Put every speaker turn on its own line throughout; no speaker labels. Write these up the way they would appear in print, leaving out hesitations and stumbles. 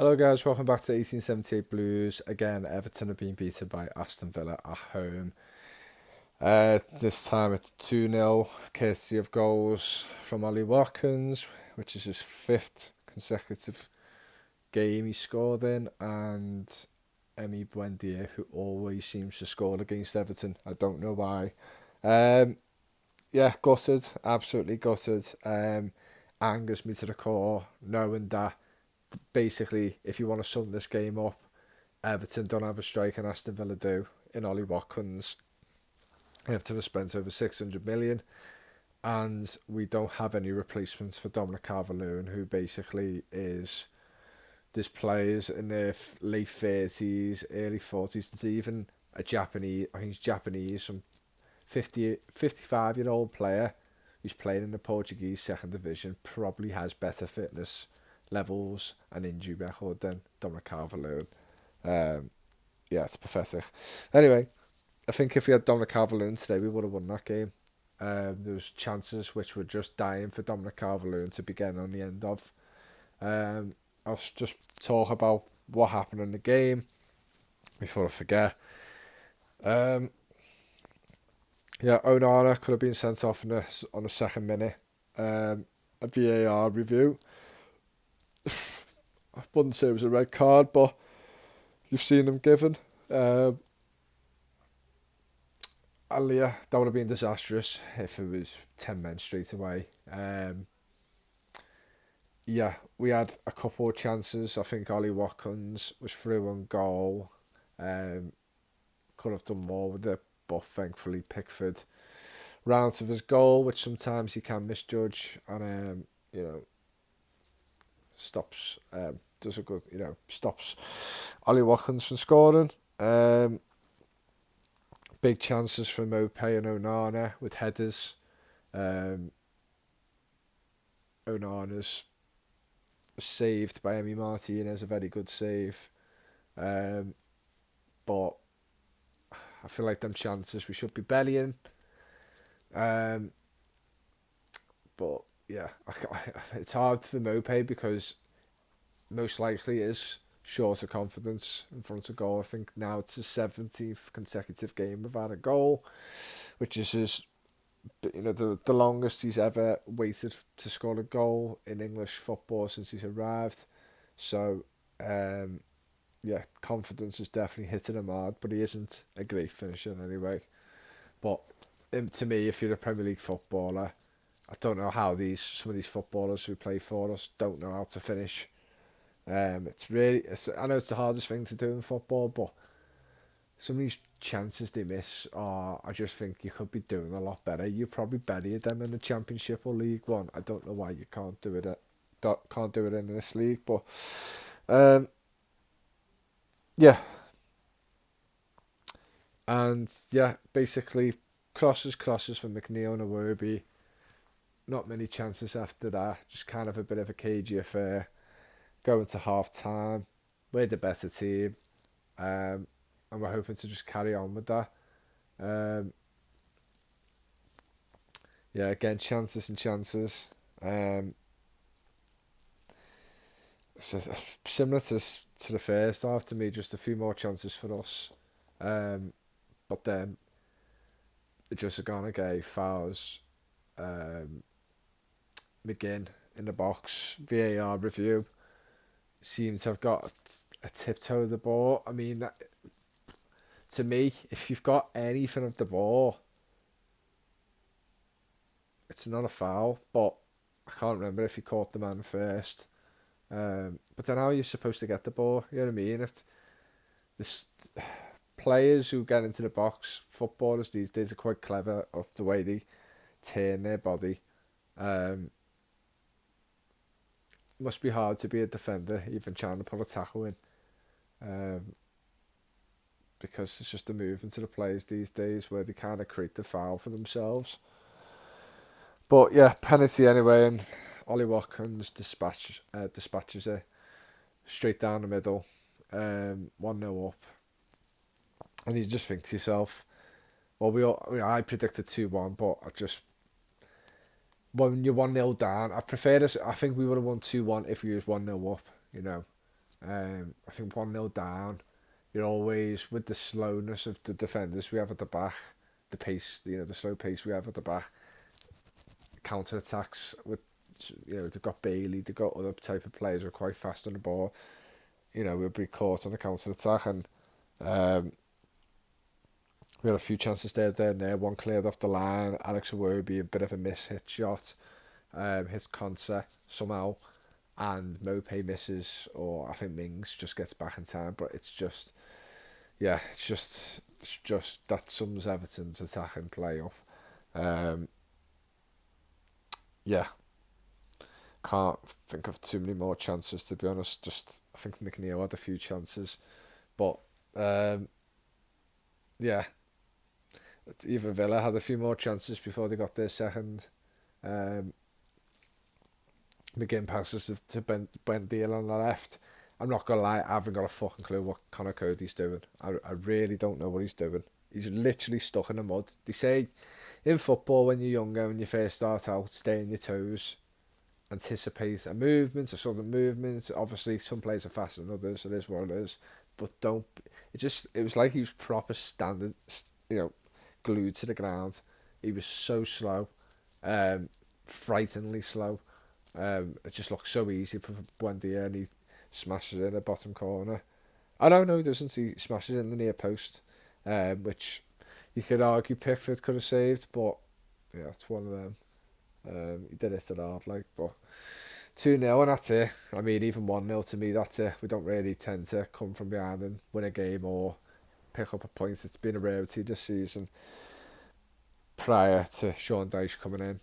Hello guys, welcome back to 1878 Blues. Again, Everton have been beaten by Aston Villa at home. This time it's 2-0, courtesy of goals from Ollie Watkins, which is his fifth consecutive game he scored in, and Emi Buendia, who always seems to score against Everton. I don't know why. Yeah, gutted, absolutely gutted. Angers me to the core, knowing that basically, if you want to sum this game up, Everton don't have a striker and Aston Villa do in Ollie Watkins. Everton have spent over 600 million and we don't have any replacements for Dominic Calvert-Lewin, who basically is this players in their late 30s, early 40s. It's even a Japanese, I think he's Japanese, some 55-year-old player who's playing in the Portuguese second division, probably has better fitness levels and injury record than Dominic Calvert-Lewin. Yeah, it's pathetic. Anyway, I think if we had Dominic Calvert-Lewin today, we would have won that game. There was chances which were just dying for Dominic Calvert-Lewin to be getting on the end of. I'll just talk about what happened in the game before I forget. Yeah, Onana could have been sent off on the second minute. A VAR review. I wouldn't say it was a red card, but you've seen them given. And yeah, that would have been disastrous if it was 10 men straight away. Yeah, we had a couple of chances. I think Ollie Watkins was through on goal. Could have done more with it, but thankfully Pickford round to his goal, which sometimes you can misjudge, and stops does a good stops Ollie Watkins from scoring. Big chances from Mope and Onana with headers. Onana's saved by Emi Martinez, a very good save. But I feel like them chances we should be bellying. But yeah, it's hard for Mope because most likely is short of confidence in front of goal. I think now it's his 17th consecutive game without a goal, which is his, the longest he's ever waited to score a goal in English football since he's arrived. So, yeah, confidence is definitely hitting him hard, but he isn't a great finisher anyway. But to me, if you're a Premier League footballer, I don't know how some of these footballers who play for us don't know how to finish. I know it's the hardest thing to do in football, but some of these chances they miss I just think you could be doing a lot better. You're probably better them in the Championship or League One. I don't know why you can't do it in this league, but yeah. And yeah, basically crosses from McNeil and Iwobi. Not many chances after that. Just kind of a bit of a cagey affair. Going to half time, we're the better team, and we're hoping to just carry on with that. Yeah, again, chances and chances. So similar to the first half to me, just a few more chances for us. But then just gonna get fouls. McGinn in the box, VAR review. Seems to have got a tiptoe of the ball. I mean, to me, if you've got anything of the ball, it's not a foul. But I can't remember if he caught the man first. But then how are you supposed to get the ball? You know what I mean? If this players who get into the box, footballers these days are quite clever of the way they turn their body. Must be hard to be a defender, even trying to pull a tackle in, because it's just a movement to the players these days where they kind of create the foul for themselves. But yeah, penalty anyway, and Ollie Watkins dispatches it straight down the middle, 1-0 up, and you just think to yourself, well, I predicted 2-1, but when you're 1-0 down, I think we would have won 2-1 if we was 1-0 up, I think 1-0 down, you're always, with the slowness of the defenders we have at the back, the pace, the slow pace we have at the back, counter attacks with, they've got Bailey, they've got other type of players who are quite fast on the ball. We'll be caught on the counter attack, and um, we had a few chances there and there. One cleared off the line. Alex Iwobi, a bit of a miss-hit shot, hits Conte somehow, and Mopé misses, or I think Mings just gets back in time. But it's just, yeah, it's just that sums Everton's attacking play up. Um, yeah, can't think of too many more chances, to be honest. Just, I think McNeil had a few chances, but um, yeah, even Villa had a few more chances before they got their second. Um, McGinn passes to Ben Deal on the left. I'm not gonna lie, I haven't got a fucking clue what Connor Cody's doing. I really don't know what he's doing. He's literally stuck in the mud. They say in football, when you're younger, when you first start out, stay on your toes, anticipate a movement, a sudden movement. Obviously, some players are faster than others. It is what it is. But don't. It was like he was proper standing, glued to the ground. He was so slow, frighteningly slow. It just looks so easy for Buendia, and he smashes it in the bottom corner. I don't know, he doesn't. He smashes it in the near post, which you could argue Pickford could have saved, but yeah, it's one of them. He did it at hard, like, but 2-0 and that's it. I mean, even 1-0 to me, that's it. We don't really tend to come from behind and win a game or pick up a point. It's been a rarity this season prior to Sean Dyche coming in.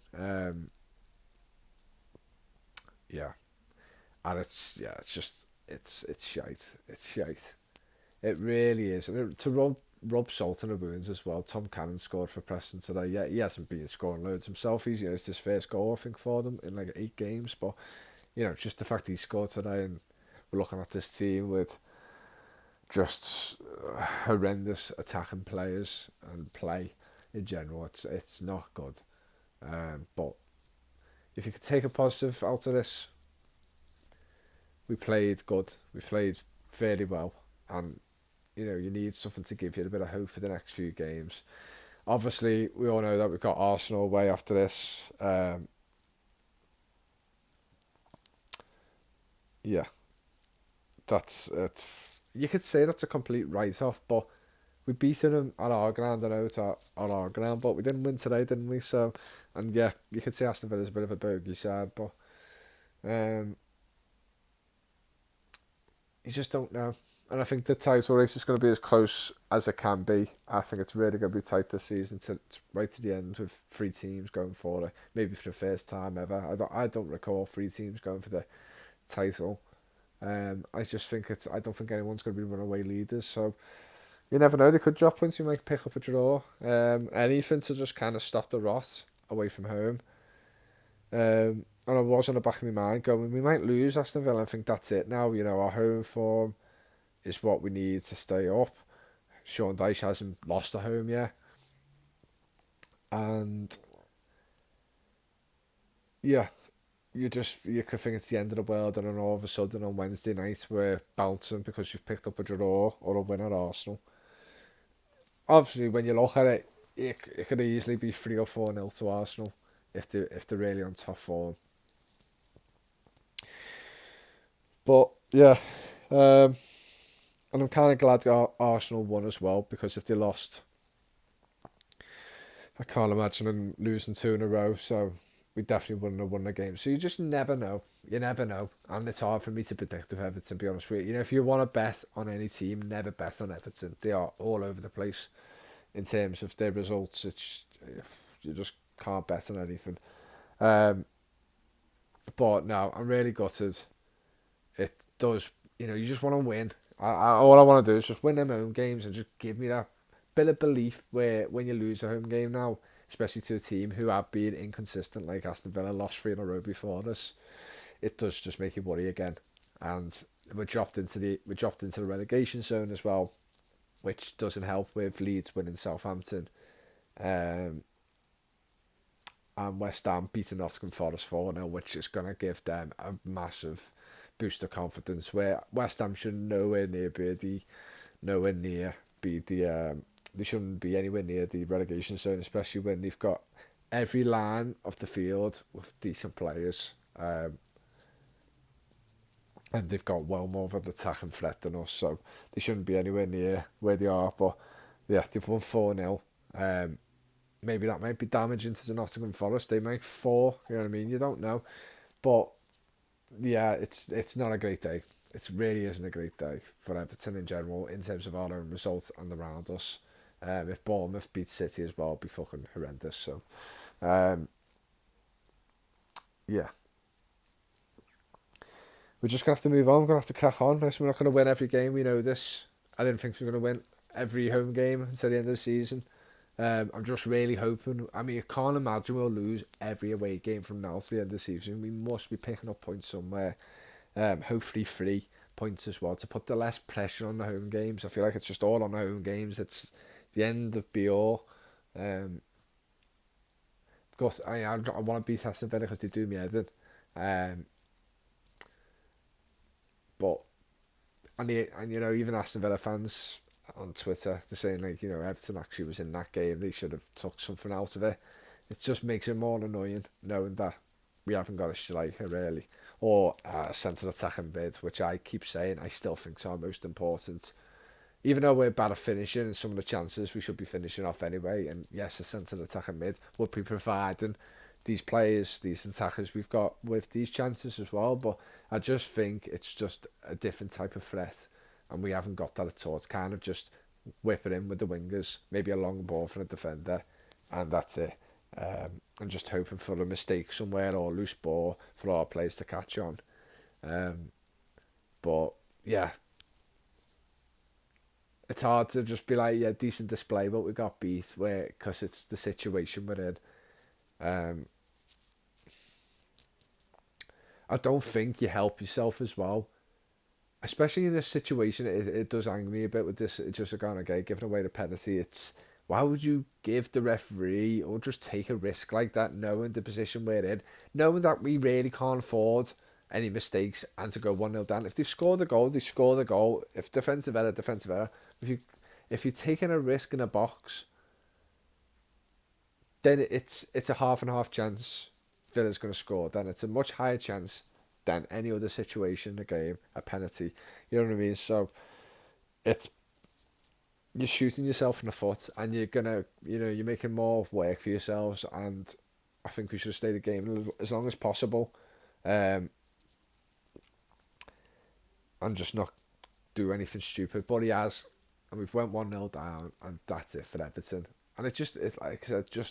Yeah, and it's shite. It's shite. It really is. And to rub salt in the wounds as well, Tom Cannon scored for Preston today. Yeah, he hasn't been scoring loads himself. It's his first goal, I think, for them in like 8 games. But just the fact that he scored today, and we're looking at this team with just horrendous attacking players and play in general. It's not good. But if you could take a positive out of this, we played good. We played fairly well, and you need something to give you a bit of hope for the next few games. Obviously, we all know that we've got Arsenal away after this. Yeah, that's it. You could say that's a complete write-off, but we beaten them at our ground. I know it's at our ground, but we didn't win today, didn't we? So, and yeah, you could say Aston Villa's a bit of a bogey side, but um, you just don't know. And I think the title race is going to be as close as it can be. I think it's really going to be tight this season, to right to the end, with 3 teams going for it. Maybe for the first time ever. I don't recall 3 teams going for the title. I just think I don't think anyone's going to be runaway leaders. So you never know. They could drop points. You might pick up a draw. Anything to just kind of stop the rot away from home. And I was on the back of my mind going, we might lose Aston Villa. I think that's it now. Our home form is what we need to stay up. Sean Dyche hasn't lost a home yet. And yeah, you could think it's the end of the world, and then all of a sudden on Wednesday night we're bouncing because you've picked up a draw or a win at Arsenal. Obviously, when you look at it, it could easily be 3 or 4-0 to Arsenal if they're really on top form. But yeah, and I'm kind of glad Arsenal won as well, because if they lost, I can't imagine them losing 2 in a row. So we definitely wouldn't have won the game. So you just never know. You never know. And it's hard for me to predict with Everton, to be honest with you. If you want to bet on any team, never bet on Everton. They are all over the place in terms of their results. You just can't bet on anything. But no, I'm really gutted. It does, you just want to win. All I want to do is just win them home games and just give me that bit of belief where when you lose a home game now, especially to a team who have been inconsistent, like Aston Villa lost 3 in a row before this, it does just make you worry again. And we're dropped into the relegation zone as well, which doesn't help with Leeds winning Southampton, and West Ham beating Nottingham Forest 4-0, which is going to give them a massive boost of confidence. Where West Ham should nowhere near be they shouldn't be anywhere near the relegation zone, especially when they've got every line of the field with decent players. And they've got well more of an attacking threat than us, so they shouldn't be anywhere near where they are. But yeah, they've won 4-0. Maybe that might be damaging to the Nottingham Forest. They make 4, you know what I mean? You don't know. But yeah, it's not a great day. It really isn't a great day for Everton in general in terms of our own result and around us. If Bournemouth beat City as well, it'd be fucking horrendous. So, yeah, we're just gonna have to move on. We're gonna have to crack on. We're not gonna win every game. We know this. I didn't think we were gonna win every home game until the end of the season. I'm just really hoping. I mean, I can't imagine we'll lose every away game from now to the end of the season. We must be picking up points somewhere. Hopefully 3 points as well to put the less pressure on the home games. I feel like it's just all on the home games. It's the end of be all. Of course, I want to beat Aston Villa because they do me head in. But and you know, even Aston Villa fans on Twitter, they're saying like, you know, Everton actually was in that game. They should have took something out of it. It just makes it more annoying knowing that we haven't got a striker really, or a centre attacking mid, which I keep saying I still think is our most important. Even though we're bad at finishing and some of the chances we should be finishing off anyway, and yes, a centre attacking mid would be providing these players, these attackers we've got with these chances as well. But I just think it's just a different type of threat, and we haven't got that at all. It's kind of just whip it in with the wingers, maybe a long ball from a defender, and that's it. And just hoping for a mistake somewhere or a loose ball for our players to catch on. But yeah, it's hard to just be like, yeah, decent display, but we got beat where because it's the situation we're in. I don't think you help yourself as well, especially in this situation. It does anger me a bit with this. It's just going okay, giving away the penalty. It's why would you give the referee or just take a risk like that, knowing the position we're in, knowing that we really can't afford any mistakes and to go 1-0 down. If they score the goal, they score the goal. If defensive error, defensive error. If you're taking a risk in a box, then it's a half and half chance Villa's going to score. Then it's a much higher chance than any other situation in the game, a penalty. You know what I mean? So it's you're shooting yourself in the foot, and you're making more work for yourselves. And I think we should stay the game as long as possible, and just not do anything stupid. But he has, and we've went 1-0 down, and that's it for Everton. And it just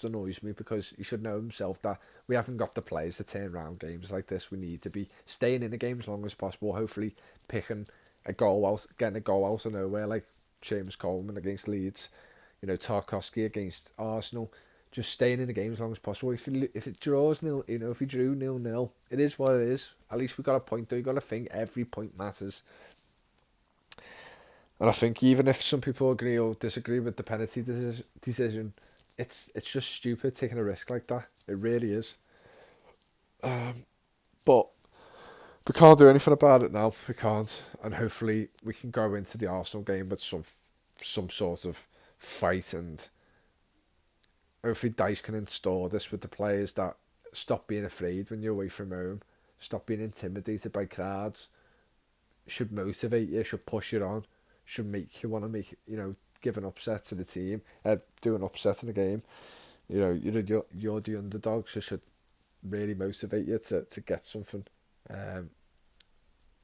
annoys me because he should know himself that we haven't got the players to turn around games like this. We need to be staying in the game as long as possible. Hopefully, picking a goal out, getting a goal out of nowhere, like Seamus Coleman against Leeds, you know, Tarkowski against Arsenal. Just staying in the game as long as possible. If it draws nil, you know, if we drew 0-0, it is what it is. At least we got a point. Though you got to think every point matters. And I think even if some people agree or disagree with the penalty decision, it's just stupid taking a risk like that. It really is. But we can't do anything about it now. We can't. And hopefully we can go into the Arsenal game with some sort of fight, and hopefully Dice can install this with the players that stop being afraid when you're away from home, stop being intimidated by crowds, should motivate you, should push you on, should make you want to give an upset to the team, do an upset in the game. You know, you're the underdog, so it should really motivate you to get something.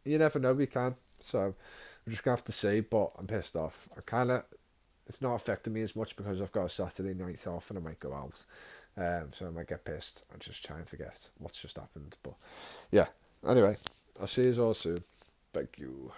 You never know, we can. So I'm just gonna have to see, but I'm pissed off. It's not affecting me as much because I've got a Saturday night off and I might go out. So I might get pissed and just try and forget what's just happened. But yeah, anyway, I'll see you all soon. Thank you.